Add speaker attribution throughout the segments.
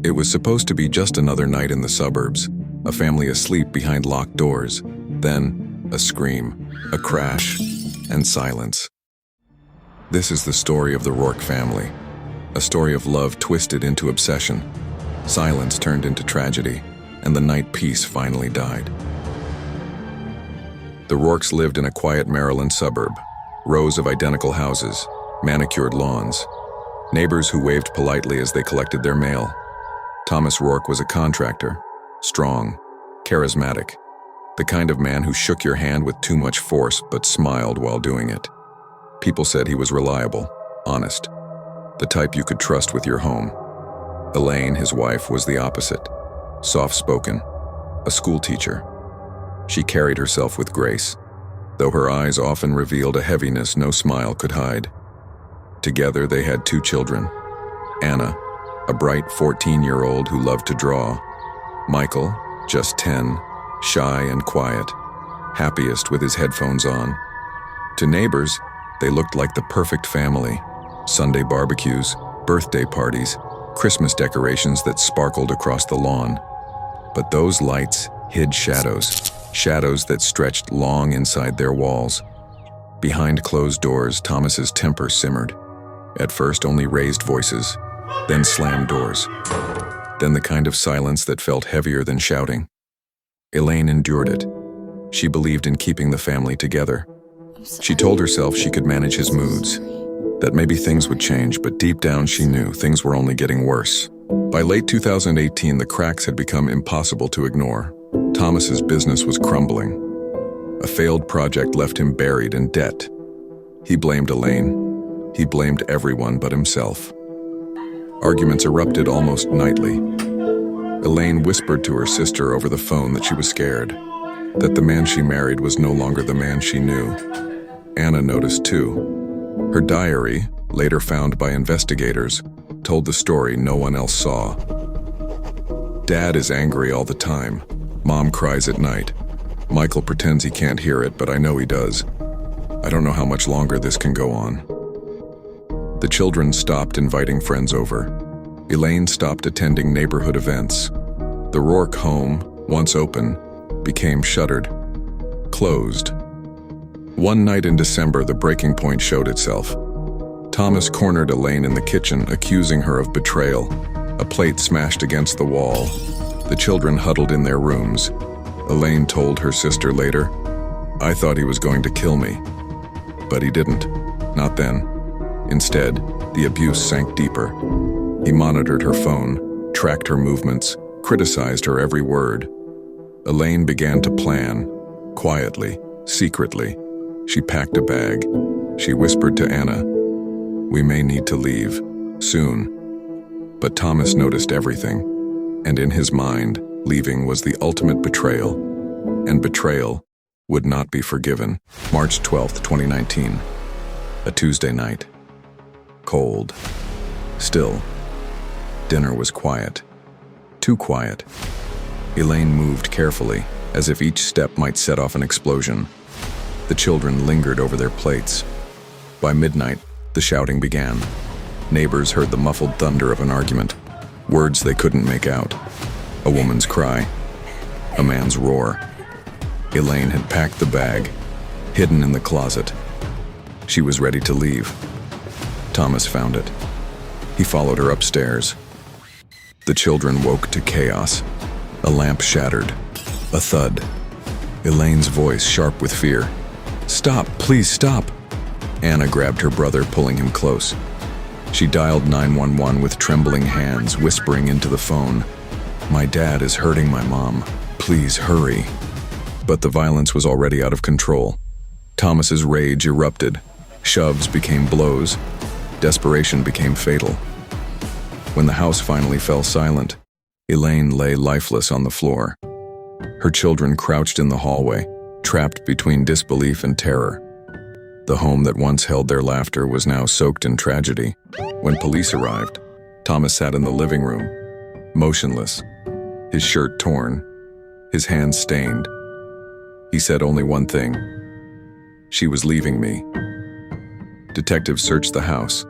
Speaker 1: It was supposed to be just another night in the suburbs, a family asleep behind locked doors. Then, a scream, a crash, and silence. This is the story of the Rourke family. A story of love twisted into obsession. Silence turned into tragedy, and the night peace finally died. The Rourkes lived in a quiet Maryland suburb. Rows of identical houses, manicured lawns, neighbors who waved politely as they collected their mail. Thomas Rourke was a contractor, strong, charismatic, the kind of man who shook your hand with too much force but smiled while doing it. People said he was reliable, honest, the type you could trust with your home. Elaine, his wife, was the opposite, soft-spoken, a schoolteacher. She carried herself with grace, though her eyes often revealed a heaviness no smile could hide. Together they had 2 children, Anna, a bright 14-year-old who loved to draw, Michael, just 10, shy and quiet, happiest with his headphones on. To neighbors, they looked like the perfect family. Sunday barbecues, birthday parties, Christmas decorations that sparkled across the lawn. But those lights hid shadows, shadows that stretched long inside their walls. Behind closed doors, Thomas's temper simmered. At first, only raised voices, then slammed doors. Then the kind of silence that felt heavier than shouting. Elaine endured it. She believed in keeping the family together. She told herself she could manage his moods, that maybe things would change, but deep down she knew things were only getting worse. By late 2018, the cracks had become impossible to ignore. Thomas's business was crumbling. A failed project left him buried in debt. He blamed Elaine. He blamed everyone but himself. Arguments erupted almost nightly. Elaine whispered to her sister over the phone that she was scared, that the man she married was no longer the man she knew. Anna noticed too. Her diary, later found by investigators, told the story no one else saw. Dad is angry all the time. Mom cries at night. Michael pretends he can't hear it, but I know he does. I don't know how much longer this can go on. The children stopped inviting friends over. Elaine stopped attending neighborhood events. The Rourke home, once open, became shuttered, closed. One night in December, the breaking point showed itself. Thomas cornered Elaine in the kitchen, accusing her of betrayal. A plate smashed against the wall. The children huddled in their rooms. Elaine told her sister later, "I thought he was going to kill me." But he didn't. Not then. Instead, the abuse sank deeper. He monitored her phone, tracked her movements, criticized her every word. Elaine began to plan, quietly, secretly. She packed a bag. She whispered to Anna, "We may need to leave, soon." But Thomas noticed everything, and in his mind, leaving was the ultimate betrayal, and betrayal would not be forgiven. March 12th, 2019, a Tuesday night. Cold. Still. Dinner was quiet. Too quiet. Elaine moved carefully, as if each step might set off an explosion. The children lingered over their plates. By midnight, the shouting began. Neighbors heard the muffled thunder of an argument, words they couldn't make out. A woman's cry, a man's roar. Elaine had packed the bag, hidden in the closet. She was ready to leave. Thomas found it. He followed her upstairs. The children woke to chaos. A lamp shattered. A thud. Elaine's voice sharp with fear. "Stop, please stop." Anna grabbed her brother, pulling him close. She dialed 911 with trembling hands, whispering into the phone, "My dad is hurting my mom. Please hurry." But the violence was already out of control. Thomas's rage erupted. Shoves became blows. Desperation became fatal. When the house finally fell silent, Elaine lay lifeless on the floor. Her children crouched in the hallway, trapped between disbelief and terror. The home that once held their laughter was now soaked in tragedy. When police arrived, Thomas sat in the living room, motionless, his shirt torn, his hands stained. He said only one thing: "She was leaving me." Detectives searched the house.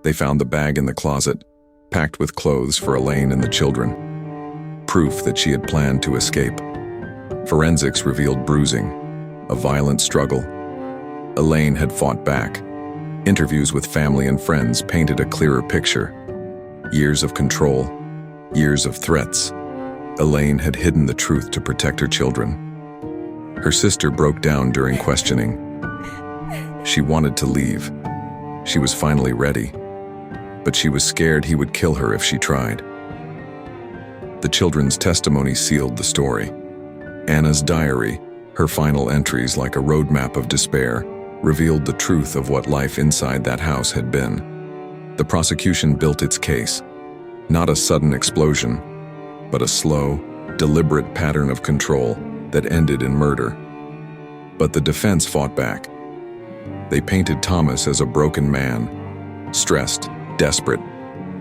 Speaker 1: They found the bag in the closet, packed with clothes for Elaine and the children. Proof that she had planned to escape. Forensics revealed bruising, a violent struggle. Elaine had fought back. Interviews with family and friends painted a clearer picture. Years of control, years of threats. Elaine had hidden the truth to protect her children. Her sister broke down during questioning. She wanted to leave. She was finally ready, but she was scared he would kill her if she tried. The children's testimony sealed the story. Anna's diary, her final entries like a roadmap of despair, revealed the truth of what life inside that house had been. The prosecution built its case. Not a sudden explosion, but a slow, deliberate pattern of control that ended in murder. But the defense fought back. They painted Thomas as a broken man, stressed, desperate,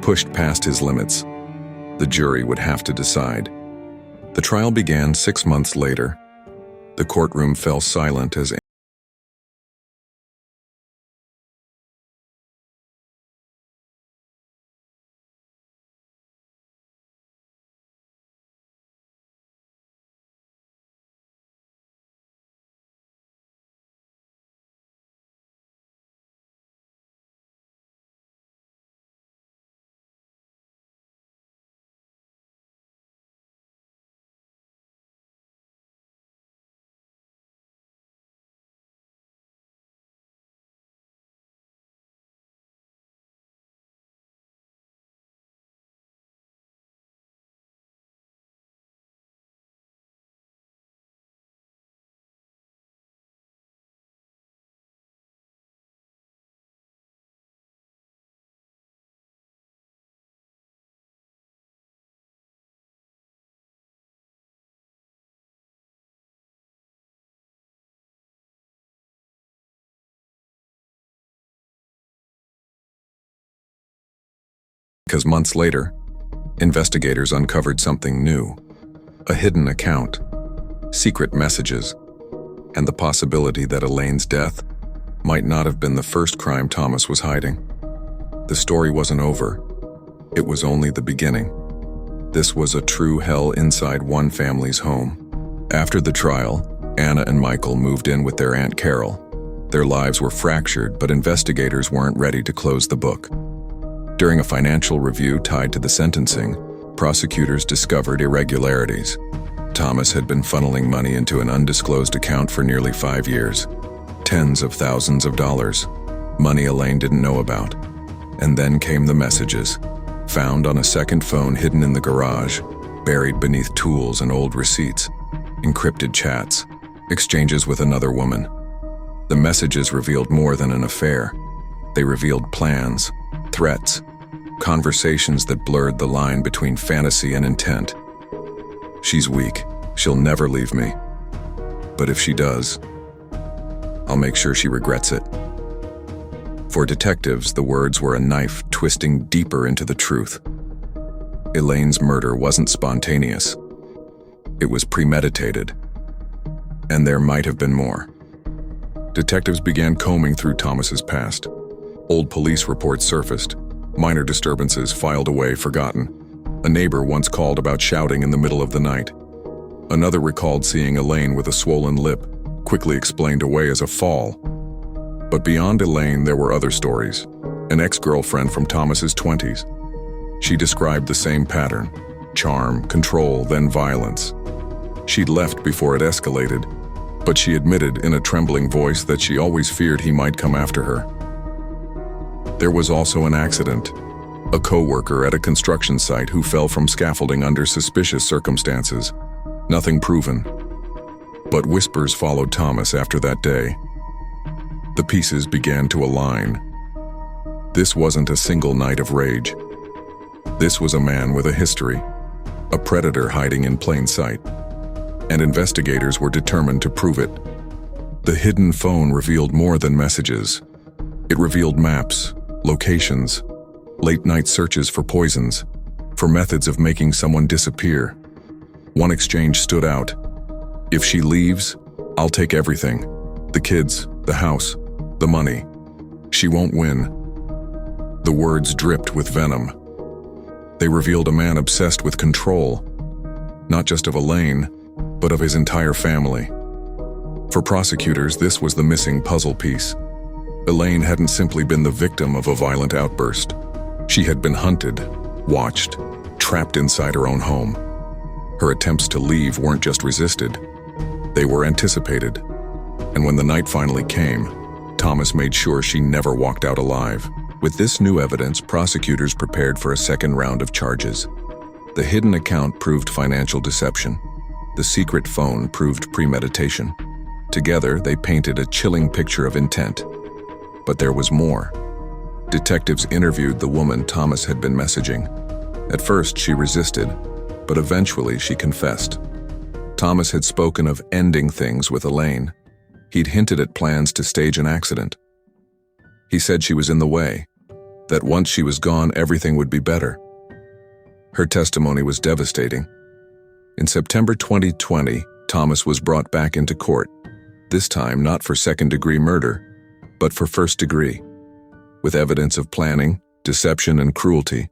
Speaker 1: pushed past his limits. The jury would have to decide. The trial began 6 months later. The courtroom fell silent as because months later, investigators uncovered something new. A hidden account, secret messages, and the possibility that Elaine's death might not have been the first crime Thomas was hiding. The story wasn't over. It was only the beginning. This was a true hell inside one family's home. After the trial, Anna and Michael moved in with their Aunt Carol. Their lives were fractured, but investigators weren't ready to close the book. During a financial review tied to the sentencing, prosecutors discovered irregularities. Thomas had been funneling money into an undisclosed account for nearly 5 years. Tens of thousands of dollars. Money Elaine didn't know about. And then came the messages, found on a second phone hidden in the garage, buried beneath tools and old receipts. Encrypted chats, exchanges with another woman. The messages revealed more than an affair. They revealed plans, threats, conversations that blurred the line between fantasy and intent. She's weak. She'll never leave me. But if she does, I'll make sure she regrets it. For detectives, the words were a knife twisting deeper into the truth. Elaine's murder wasn't spontaneous. It was premeditated. And there might have been more. Detectives began combing through Thomas's past. Old police reports surfaced. Minor disturbances filed away, forgotten. A neighbor once called about shouting in the middle of the night. Another recalled seeing Elaine with a swollen lip, quickly explained away as a fall. But beyond Elaine, there were other stories. An ex-girlfriend from Thomas's 20s. She described the same pattern: charm, control, then violence. She'd left before it escalated, but she admitted in a trembling voice that she always feared he might come after her. There was also an accident. A co-worker at a construction site who fell from scaffolding under suspicious circumstances. Nothing proven. But whispers followed Thomas after that day. The pieces began to align. This wasn't a single night of rage. This was a man with a history. A predator hiding in plain sight. And investigators were determined to prove it. The hidden phone revealed more than messages. It revealed maps, locations, late-night searches for poisons, for methods of making someone disappear. One exchange stood out. If she leaves, I'll take everything. The kids, the house, the money. She won't win. The words dripped with venom. They revealed a man obsessed with control, not just of Elaine, but of his entire family. For prosecutors, this was the missing puzzle piece. Elaine hadn't simply been the victim of a violent outburst. She had been hunted, watched, trapped inside her own home. Her attempts to leave weren't just resisted, they were anticipated. And when the night finally came, Thomas made sure she never walked out alive. With this new evidence, prosecutors prepared for a second round of charges. The hidden account proved financial deception. The secret phone proved premeditation. Together, they painted a chilling picture of intent. But there was more. Detectives interviewed the woman Thomas had been messaging. At first, she resisted, but eventually she confessed. Thomas had spoken of ending things with Elaine. He'd hinted at plans to stage an accident. He said she was in the way, that once she was gone, everything would be better. Her testimony was devastating. In September 2020, Thomas was brought back into court, this time not for second-degree murder, but for first-degree, with evidence of planning, deception, and cruelty.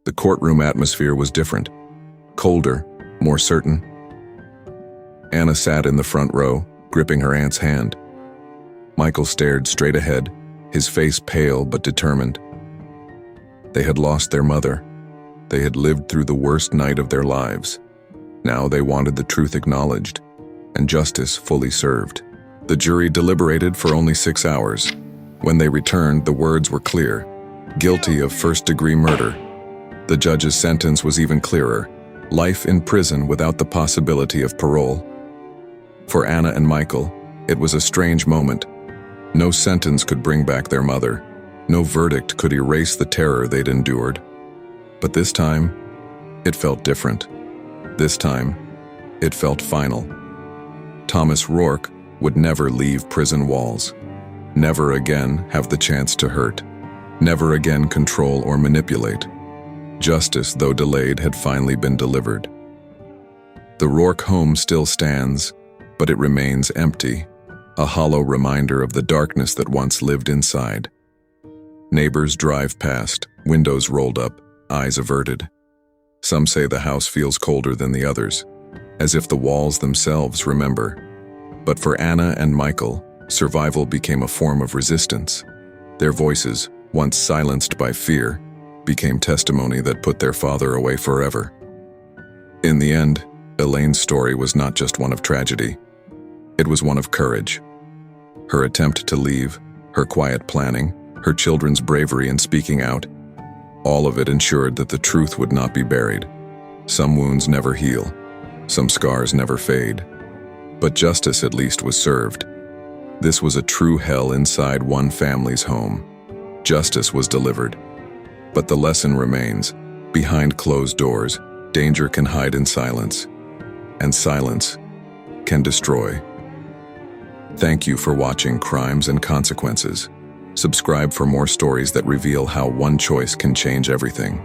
Speaker 1: The courtroom atmosphere was different, colder, more certain. Anna sat in the front row, gripping her aunt's hand. Michael stared straight ahead, his face pale but determined. They had lost their mother. They had lived through the worst night of their lives. Now they wanted the truth acknowledged, and justice fully served. The jury deliberated for only 6 hours. When they returned, the words were clear: guilty of first-degree murder. The judge's sentence was even clearer: life in prison without the possibility of parole. For Anna and Michael, it was a strange moment. No sentence could bring back their mother. No verdict could erase the terror they'd endured. But this time, it felt different. This time, it felt final. Thomas Rourke would never leave prison walls. Never again have the chance to hurt. Never again control or manipulate. Justice, though delayed, had finally been delivered. The Rourke home still stands, but it remains empty, a hollow reminder of the darkness that once lived inside. Neighbors drive past, windows rolled up, eyes averted. Some say the house feels colder than the others, as if the walls themselves remember. But for Anna and Michael, survival became a form of resistance. Their voices, once silenced by fear, became testimony that put their father away forever. In the end, Elaine's story was not just one of tragedy. It was one of courage. Her attempt to leave, her quiet planning, her children's bravery in speaking out, all of it ensured that the truth would not be buried. Some wounds never heal, some scars never fade. But justice at least was served. This was a true hell inside one family's home. Justice was delivered. But the lesson remains: behind closed doors, danger can hide in silence, and silence can destroy. Thank you for watching Crimes and Consequences. Subscribe for more stories that reveal how one choice can change everything.